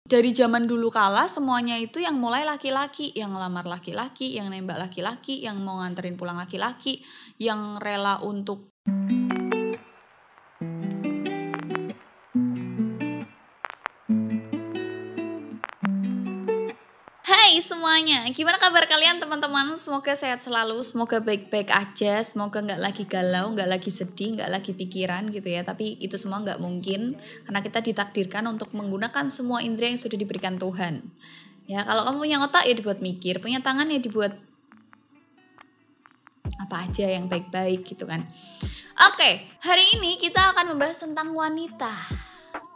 Dari zaman dulu kala semuanya itu yang mulai laki-laki, yang ngelamar laki-laki, yang nembak laki-laki, yang mau nganterin pulang laki-laki, yang rela untuk Hai semuanya, gimana kabar kalian teman-teman? Semoga sehat selalu, semoga baik-baik aja, semoga nggak lagi galau, nggak lagi sedih, nggak lagi pikiran gitu ya. Tapi itu semua nggak mungkin karena kita ditakdirkan untuk menggunakan semua indera yang sudah diberikan Tuhan. Ya kalau kamu punya otak ya dibuat mikir, punya tangan ya dibuat apa aja yang baik-baik gitu kan. Oke, hari ini kita akan membahas tentang wanita.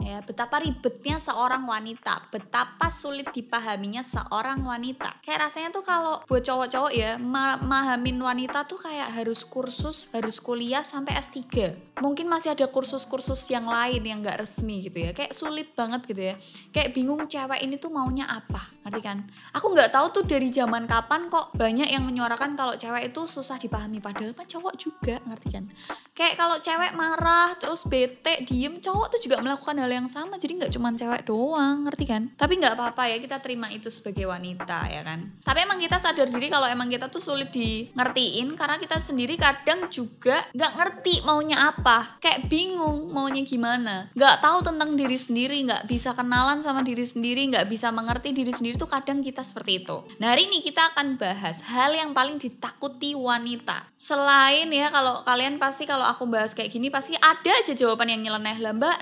Ya, betapa ribetnya seorang wanita, betapa sulit dipahaminya seorang wanita. Kayak rasanya tuh kalau buat cowok-cowok ya, mahamin wanita tuh kayak harus kursus, harus kuliah sampai S3. Mungkin masih ada kursus-kursus yang lain yang gak resmi gitu ya. Kayak sulit banget gitu ya. Kayak bingung cewek ini tuh maunya apa, ngerti kan? Aku gak tahu tuh dari zaman kapan kok banyak yang menyuarakan kalau cewek itu susah dipahami. Padahal mah cowok juga, ngerti kan? Kayak kalau cewek marah, terus bete, diem, cowok tuh juga melakukan hal yang sama, jadi nggak cuma cewek doang, ngerti kan? Tapi nggak apa-apa ya, kita terima itu sebagai wanita ya kan. Tapi emang kita sadar diri kalau emang kita tuh sulit di ngertiin karena kita sendiri kadang juga nggak ngerti maunya apa, kayak bingung maunya gimana, nggak tahu tentang diri sendiri, nggak bisa kenalan sama diri sendiri, nggak bisa mengerti diri sendiri tuh kadang kita seperti itu. Nah hari ini kita akan bahas hal yang paling ditakuti wanita. Selain ya kalau kalian pasti kalau aku bahas kayak gini pasti ada aja jawaban yang nyeleneh lah mbak,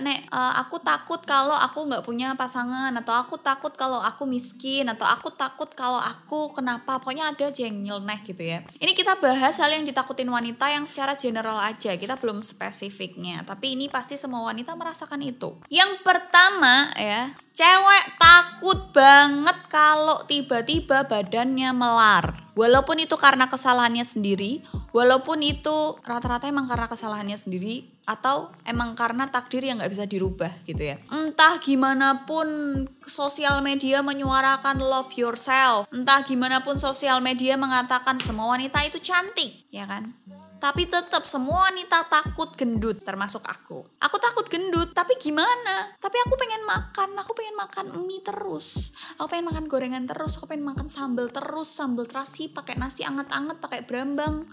aku takut kalau aku nggak punya pasangan, atau aku takut kalau aku miskin, atau aku takut kalau aku kenapa, pokoknya ada aja yang nyeleneh gitu ya. Ini kita bahas hal yang ditakutin wanita yang secara general aja, kita belum spesifiknya, tapi ini pasti semua wanita merasakan itu. Yang pertama ya, cewek takut banget kalau tiba-tiba badannya melar. Walaupun itu karena kesalahannya sendiri, walaupun itu rata-rata emang karena kesalahannya sendiri, atau emang karena takdir yang gak bisa dirubah gitu ya. Entah gimana pun sosial media menyuarakan love yourself, entah gimana pun sosial media mengatakan semua wanita itu cantik, ya kan? Tapi tetap semua wanita takut gendut, termasuk aku. Aku takut gendut, tapi gimana? Tapi aku pengen makan mie terus. Aku pengen makan gorengan terus, aku pengen makan sambal terus, sambal terasi, pakai nasi anget-anget, pakai berambang.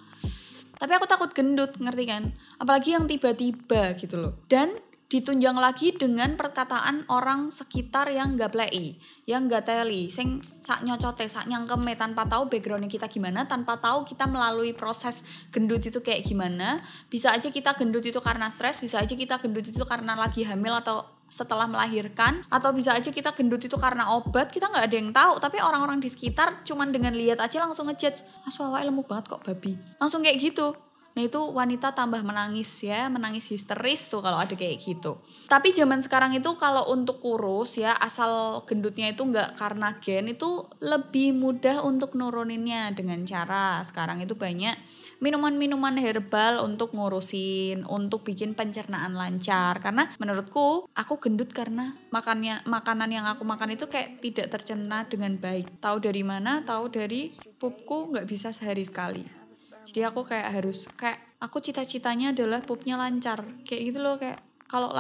Tapi aku takut gendut, ngerti kan? Apalagi yang tiba-tiba gitu loh. Dan ditunjang lagi dengan perkataan orang sekitar yang gak plei, yang gak teli, sing sak nyocote, sak nyangkeme, tanpa tahu backgroundnya kita gimana, tanpa tahu kita melalui proses gendut itu kayak gimana. Bisa aja kita gendut itu karena stres, bisa aja kita gendut itu karena lagi hamil atau setelah melahirkan, atau bisa aja kita gendut itu karena obat, kita nggak ada yang tahu. Tapi orang-orang di sekitar cuman dengan lihat aja langsung ngejudge, awake lemu banget kok babi, langsung kayak gitu. Nah itu wanita tambah menangis ya, menangis histeris tuh kalau ada kayak gitu. Tapi zaman sekarang itu kalau untuk kurus ya, asal gendutnya itu nggak karena gen, itu lebih mudah untuk nuruninnya dengan cara sekarang itu banyak minuman-minuman herbal untuk ngurusin, untuk bikin pencernaan lancar. Karena menurutku aku gendut karena makanan yang aku makan itu kayak tidak tercerna dengan baik. Tahu dari mana? Tahu dari pupku nggak bisa sehari sekali. Jadi aku aku cita-citanya adalah pupnya lancar. Kayak gitu loh, kayak kalau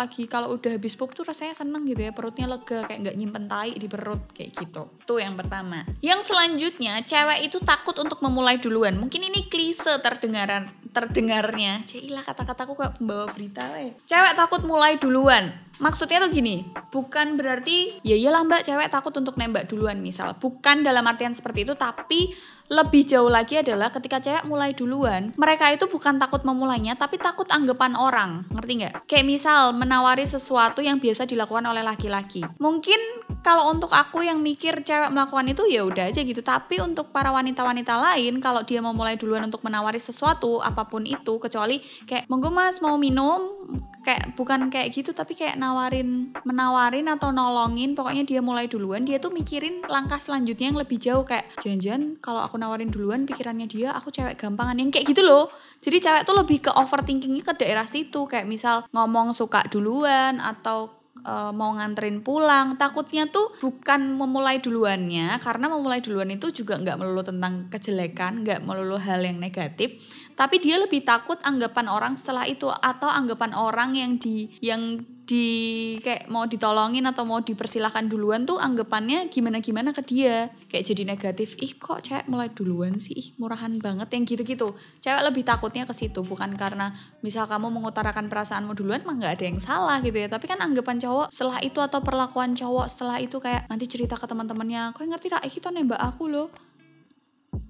udah habis pup tuh rasanya seneng gitu ya, perutnya lega, kayak nggak nyimpen tai di perut kayak gitu. Itu yang pertama. Yang selanjutnya, cewek itu takut untuk memulai duluan. Mungkin ini klise terdengarnya. Cailah kata-kataku kayak pembawa berita weh. Cewek takut mulai duluan. Maksudnya tuh gini, bukan berarti ya iyalah mbak cewek takut untuk nembak duluan misal. Bukan dalam artian seperti itu, tapi lebih jauh lagi adalah ketika cewek mulai duluan, mereka itu bukan takut memulainya, tapi takut anggapan orang, ngerti nggak? Kayak misal menawari sesuatu yang biasa dilakukan oleh laki-laki. Mungkin kalau untuk aku yang mikir cewek melakukan itu ya udah aja gitu, tapi untuk para wanita-wanita lain, kalau dia mau mulai duluan untuk menawari sesuatu apapun itu, kecuali kayak monggo mas mau minum, kayak bukan kayak gitu, tapi kayak menawarin atau nolongin, pokoknya dia mulai duluan, dia tuh mikirin langkah selanjutnya yang lebih jauh, kayak jangan-jangan kalau aku nawarin duluan pikirannya dia aku cewek gampangan, yang kayak gitu loh. Jadi cewek tuh lebih ke overthinkingnya ke daerah situ, kayak misal ngomong suka duluan atau mau nganterin pulang, takutnya tuh bukan memulai duluannya, karena memulai duluan itu juga nggak melulu tentang kejelekan, nggak melulu hal yang negatif, tapi dia lebih takut anggapan orang setelah itu, atau anggapan orang yang kayak mau ditolongin atau mau dipersilahkan duluan tuh anggapannya gimana ke dia, kayak jadi negatif, ih kok cewek mulai duluan sih, ih murahan banget, yang gitu-gitu. Cewek lebih takutnya ke situ, bukan karena misal kamu mengutarakan perasaanmu duluan mah nggak ada yang salah gitu ya, tapi kan anggapan cowok setelah itu atau perlakuan cowok setelah itu, kayak nanti cerita ke teman-temannya, kau ngerti rak itu nembak aku loh,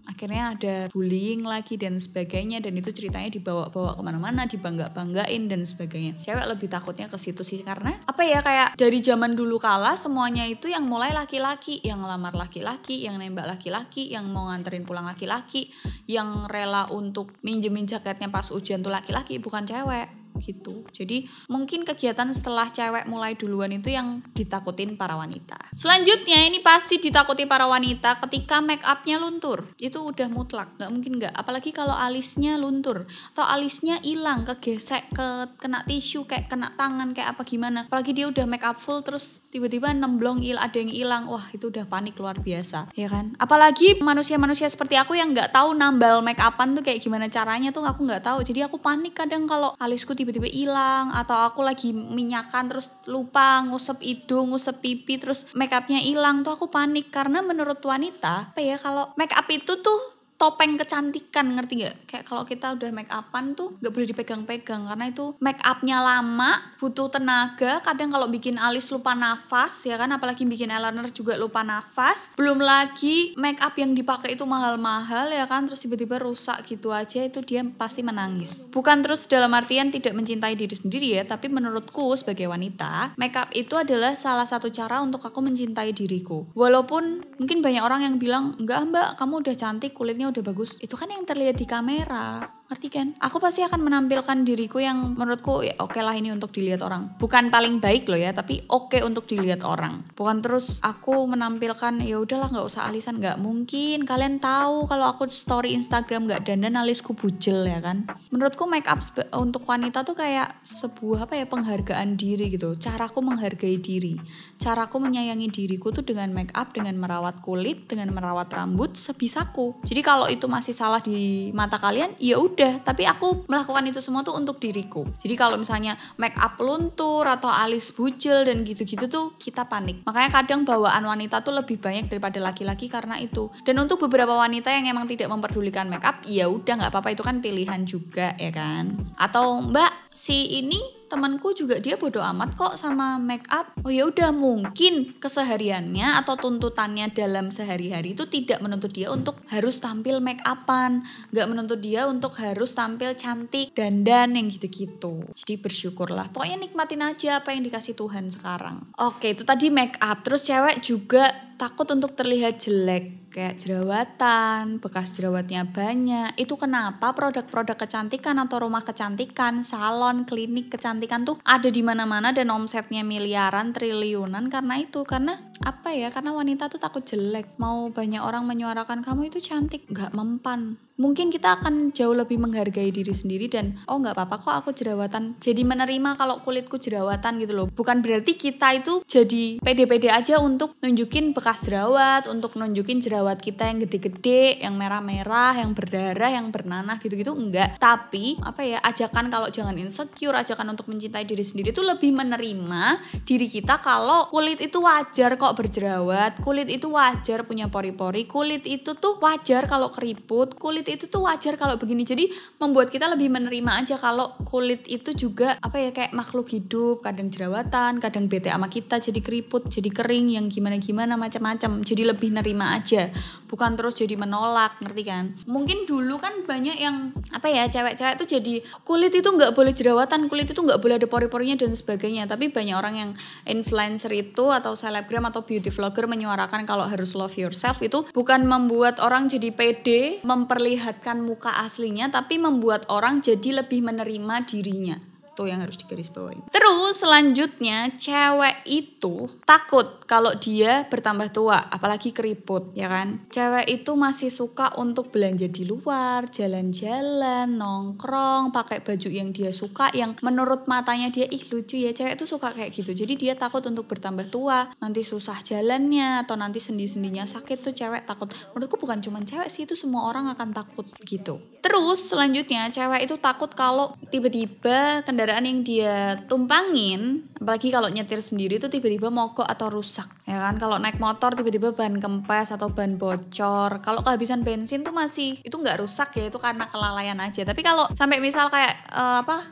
akhirnya ada bullying lagi dan sebagainya, dan itu ceritanya dibawa-bawa kemana-mana, dibangga-banggain dan sebagainya. Cewek lebih takutnya ke situ sih, karena apa ya, kayak dari zaman dulu kala semuanya itu yang mulai laki-laki, yang ngelamar laki-laki, yang nembak laki-laki, yang mau nganterin pulang laki-laki, yang rela untuk minjemin jaketnya pas ujian tuh laki-laki, bukan cewek gitu. Jadi mungkin kegiatan setelah cewek mulai duluan itu yang ditakutin para wanita. Selanjutnya ini pasti ditakuti para wanita ketika make upnya luntur. Itu udah mutlak, gak mungkin gak. Apalagi kalau alisnya luntur atau alisnya hilang, kegesek, kena tisu, kayak kena tangan, kayak apa gimana. Apalagi dia udah make up full terus tiba-tiba nemblong ada yang hilang, wah itu udah panik luar biasa, ya kan? Apalagi manusia-manusia seperti aku yang nggak tahu nambal make upan tuh kayak gimana caranya tuh, aku nggak tahu. Jadi aku panik kadang kalau alisku tiba-tiba hilang, atau aku lagi minyakan terus lupa ngusap hidung, ngusap pipi, terus make upnya hilang tuh aku panik. Karena menurut wanita apa ya, kalau make up itu tuh topeng kecantikan, ngerti gak? Kayak kalau kita udah make upan tuh gak boleh dipegang-pegang, karena itu make upnya lama, butuh tenaga, kadang kalau bikin alis lupa nafas, ya kan? Apalagi bikin eyeliner juga lupa nafas, belum lagi make up yang dipakai itu mahal-mahal, ya kan? Terus tiba-tiba rusak gitu aja, itu dia pasti menangis. Bukan terus dalam artian tidak mencintai diri sendiri ya, tapi menurutku sebagai wanita, make up itu adalah salah satu cara untuk aku mencintai diriku. Walaupun mungkin banyak orang yang bilang, enggak mbak, kamu udah cantik, kulitnya udah bagus, itu kan yang terlihat di kamera, ngerti kan? Aku pasti akan menampilkan diriku yang menurutku ya oke lah ini untuk dilihat orang, bukan paling baik loh ya, tapi oke untuk dilihat orang. Bukan terus aku menampilkan ya udahlah nggak usah alisan, nggak mungkin. Kalian tahu kalau aku story Instagram nggak dandan alisku bujel, ya kan? Menurutku make up untuk wanita tuh kayak sebuah apa ya, penghargaan diri gitu. Caraku menghargai diri, caraku menyayangi diriku tuh dengan make up, dengan merawat kulit, dengan merawat rambut sebisaku. Jadi kalau itu masih salah di mata kalian, ya udah, tapi aku melakukan itu semua tuh untuk diriku. Jadi kalau misalnya make up luntur atau alis bujel dan gitu-gitu tuh kita panik. Makanya kadang bawaan wanita tuh lebih banyak daripada laki-laki karena itu. Dan untuk beberapa wanita yang emang tidak memperdulikan make up, ya udah nggak apa-apa, itu kan pilihan juga, ya kan? Atau mbak, si ini temanku juga dia bodo amat kok sama make up. Oh ya udah, mungkin kesehariannya atau tuntutannya dalam sehari-hari itu tidak menuntut dia untuk harus tampil make upan, nggak menuntut dia untuk harus tampil cantik, dandan yang gitu-gitu. Jadi bersyukurlah, pokoknya nikmatin aja apa yang dikasih Tuhan sekarang. Oke, itu tadi make up. Terus cewek juga takut untuk terlihat jelek, kayak jerawatan, bekas jerawatnya banyak. Itu kenapa produk-produk kecantikan atau rumah kecantikan, salon, klinik kecantikan tuh ada di mana-mana dan omsetnya miliaran, triliunan karena itu. Karena apa ya? Karena wanita tuh takut jelek. Mau banyak orang menyuarakan kamu itu cantik, nggak mempan. Mungkin kita akan jauh lebih menghargai diri sendiri dan oh nggak apa-apa kok aku jerawatan. Jadi menerima kalau kulitku jerawatan gitu loh. Bukan berarti kita itu jadi pede-pede aja untuk nunjukin bekas jerawat, untuk nunjukin jerawat kita yang gede-gede, yang merah-merah, yang berdarah, yang bernanah gitu-gitu, enggak. Tapi apa ya, ajakan kalau jangan insecure, ajakan untuk mencintai diri sendiri itu lebih menerima diri kita kalau kulit itu wajar kok berjerawat, kulit itu wajar punya pori-pori, kulit itu tuh wajar kalau keriput, kulit itu tuh wajar kalau begini. Jadi membuat kita lebih menerima aja kalau kulit itu juga apa ya, kayak makhluk hidup, kadang jerawatan, kadang bete sama kita, jadi keriput, jadi kering, yang gimana-gimana macam-macam. Jadi lebih nerima aja, bukan terus jadi menolak, ngerti kan? Mungkin dulu kan banyak yang apa ya, cewek-cewek tuh jadi kulit itu nggak boleh jerawatan, kulit itu nggak boleh ada pori-porinya dan sebagainya. Tapi banyak orang yang influencer itu atau selebgram atau beauty vlogger menyuarakan kalau harus love yourself itu bukan membuat orang jadi pede memperlihatkan muka aslinya, tapi membuat orang jadi lebih menerima dirinya. Tuh yang harus digarisbawahi. Terus selanjutnya cewek itu takut kalau dia bertambah tua, apalagi keriput ya kan. Cewek itu masih suka untuk belanja di luar, jalan-jalan, nongkrong, pakai baju yang dia suka, yang menurut matanya dia lucu ya. Cewek itu suka kayak gitu. Jadi dia takut untuk bertambah tua, nanti susah jalannya atau nanti sendi-sendinya sakit tuh cewek takut. Menurutku bukan cuma cewek sih, itu semua orang akan takut gitu. Terus selanjutnya cewek itu takut kalau tiba-tiba kendaraan yang dia tumpangin, apalagi kalau nyetir sendiri tuh tiba-tiba mogok atau rusak ya kan. Kalau naik motor tiba-tiba ban kempes atau ban bocor, kalau kehabisan bensin tuh masih itu nggak rusak ya, itu karena kelalaian aja. Tapi kalau sampai misal kayak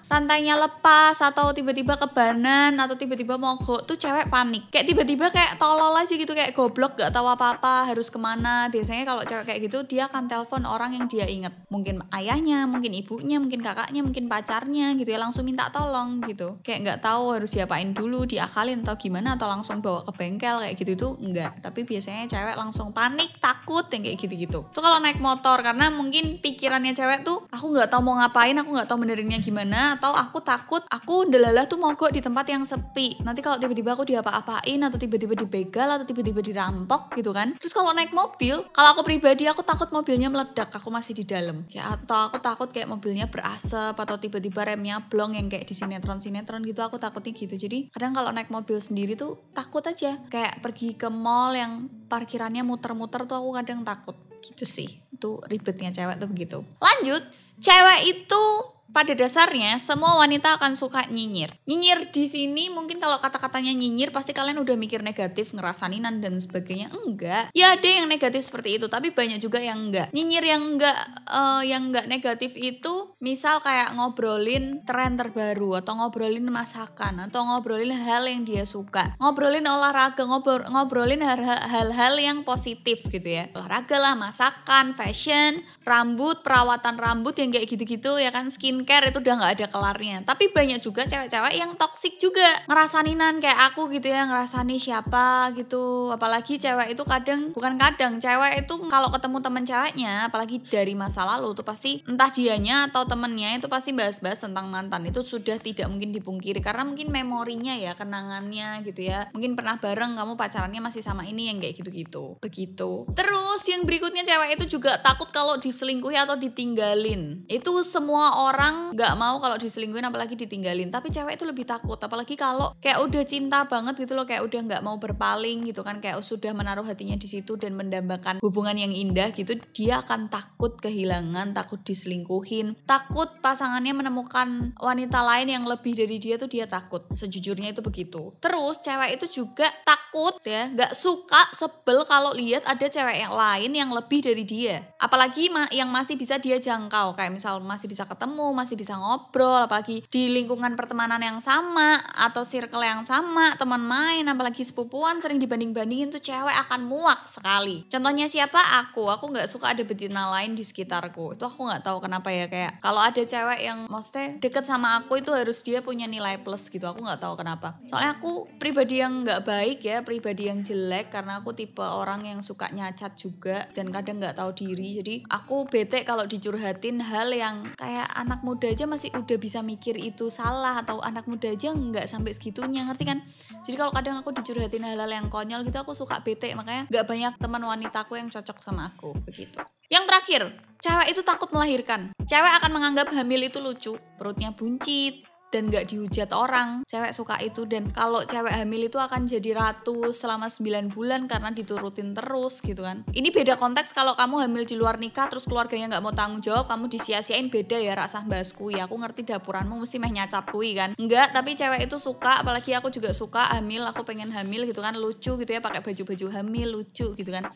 rantainya lepas atau tiba-tiba kebanan atau tiba-tiba mogok tuh cewek panik, kayak tiba-tiba kayak tolol aja gitu, kayak goblok gak tahu apa-apa harus kemana. Biasanya kalau cewek kayak gitu dia akan telepon orang yang dia inget, mungkin ayahnya, mungkin ibunya, mungkin kakaknya, mungkin pacarnya gitu ya, langsung minta tolong gitu. Kayak nggak tahu harus diapain dulu, diakalin atau gimana, atau langsung bawa ke bengkel kayak gitu itu enggak. Tapi biasanya cewek langsung panik, takut yang kayak gitu-gitu. Tuh kalau naik motor, karena mungkin pikirannya cewek tuh aku nggak tahu mau ngapain, aku nggak tahu benerinnya gimana, atau aku takut aku delalah tuh mogok di tempat yang sepi. Nanti kalau tiba-tiba aku diapa-apain atau tiba-tiba dibegal atau tiba-tiba dirampok gitu kan. Terus kalau naik mobil, kalau aku pribadi aku takut mobilnya meledak, aku masih di dalam. Ya atau aku takut kayak mobilnya berasap atau tiba-tiba remnya blong yang kayak di sinetron-sinetron gitu, aku takutnya gitu. Jadi kadang kalau naik mobil sendiri tuh takut aja. Kayak pergi ke mall yang parkirannya muter-muter tuh aku kadang takut gitu sih. Itu ribetnya cewek tuh begitu. Lanjut, cewek itu pada dasarnya semua wanita akan suka nyinyir. Nyinyir di sini mungkin kalau kata-katanya nyinyir pasti kalian udah mikir negatif, ngerasaninan dan sebagainya. Enggak. Ya ada yang negatif seperti itu, tapi banyak juga yang enggak. Nyinyir yang enggak negatif itu misal kayak ngobrolin tren terbaru atau ngobrolin masakan atau ngobrolin hal yang dia suka. Ngobrolin olahraga, ngobrolin hal-hal yang positif gitu ya. Olahraga lah, masakan, fashion, rambut, perawatan rambut yang kayak gitu-gitu ya kan, skincare itu udah nggak ada kelarnya. Tapi banyak juga cewek-cewek yang toksik juga, ngerasaninan kayak aku gitu ya, ngerasani siapa gitu. Apalagi cewek itu cewek itu kalau ketemu temen ceweknya, apalagi dari masa lalu tuh pasti entah dianya atau temennya itu pasti bahas-bahas tentang mantan. Itu sudah tidak mungkin dipungkiri karena mungkin memorinya ya, kenangannya gitu ya. Mungkin pernah bareng kamu pacarannya masih sama ini yang kayak gitu-gitu. Begitu. Terus yang berikutnya cewek itu juga takut kalau diselingkuhi atau ditinggalin. Itu semua orang gak mau kalau diselingkuhin apalagi ditinggalin. Tapi cewek itu lebih takut, apalagi kalau kayak udah cinta banget gitu loh, kayak udah gak mau berpaling gitu kan, kayak sudah menaruh hatinya di situ dan mendambakan hubungan yang indah gitu, dia akan takut kehilangan, takut diselingkuhin, takut pasangannya menemukan wanita lain yang lebih dari dia tuh dia takut. Sejujurnya itu begitu. Terus cewek itu juga takut ya, gak suka, sebel kalau lihat ada cewek yang lain yang lebih dari dia. Apalagi yang masih bisa dia jangkau, kayak misal masih bisa ketemu, masih bisa ngobrol, apalagi di lingkungan pertemanan yang sama atau circle yang sama, teman main, apalagi sepupuan sering dibanding-bandingin tuh cewek akan muak sekali. Contohnya siapa? Aku nggak suka ada betina lain di sekitarku. Itu aku nggak tahu kenapa ya, kayak kalau ada cewek yang maksudnya deket sama aku itu harus dia punya nilai plus gitu. Aku nggak tahu kenapa. Soalnya aku pribadi yang nggak baik ya, pribadi yang jelek, karena aku tipe orang yang suka nyacat juga dan kadang nggak tahu diri. Jadi aku bete kalau dicurhatin hal yang kayak anak muda aja masih udah bisa mikir itu salah, atau anak muda aja nggak sampai segitunya, ngerti kan? Jadi kalau kadang aku dicurhatin hal-hal yang konyol gitu aku suka bete, makanya nggak banyak teman wanitaku yang cocok sama aku begitu. Yang terakhir, cewek itu takut melahirkan. Cewek akan menganggap hamil itu lucu, perutnya buncit dan gak dihujat orang. Cewek suka itu, dan kalau cewek hamil itu akan jadi ratu selama 9 bulan karena diturutin terus gitu kan. Ini beda konteks kalau kamu hamil di luar nikah terus keluarganya gak mau tanggung jawab, kamu disia-siain, beda ya rasah bahas kui. Aku ngerti dapuranmu mesti meh nyacap kui kan. Enggak, tapi cewek itu suka, apalagi aku juga suka hamil, aku pengen hamil gitu kan, lucu gitu ya, pakai baju-baju hamil lucu gitu kan.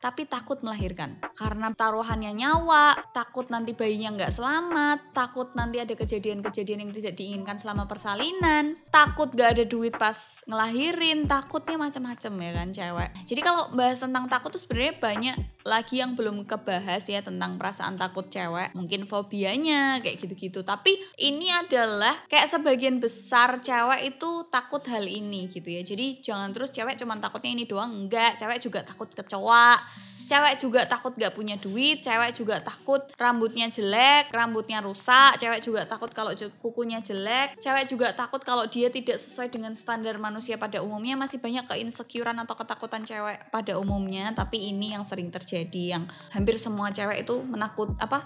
Tapi takut melahirkan karena taruhannya nyawa, takut nanti bayinya nggak selamat, takut nanti ada kejadian-kejadian yang tidak diinginkan selama persalinan, takut nggak ada duit pas ngelahirin, takutnya macam-macam ya kan cewek. Jadi kalau bahas tentang takut tuh sebenarnya banyak lagi yang belum kebahas ya tentang perasaan takut cewek, mungkin fobianya kayak gitu-gitu. Tapi ini adalah kayak sebagian besar cewek itu takut hal ini gitu ya. Jadi jangan terus cewek cuma takutnya ini doang, enggak, cewek juga takut kecoa, Cewek juga takut gak punya duit, cewek juga takut rambutnya jelek, rambutnya rusak, cewek juga takut kalau kukunya jelek, cewek juga takut kalau dia tidak sesuai dengan standar manusia pada umumnya. Masih banyak keinsecurean atau ketakutan cewek pada umumnya, tapi ini yang sering terjadi, yang hampir semua cewek itu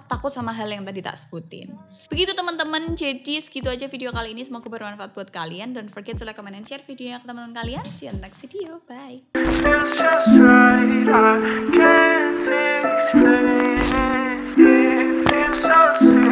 takut sama hal yang tadi tak sebutin. Begitu teman-teman, jadi segitu aja video kali ini, semoga bermanfaat buat kalian. Don't forget to like, comment, and share videonya ke teman-teman kalian. See you in the next video, bye. Feels just right, I can't explain it. It feels so sweet.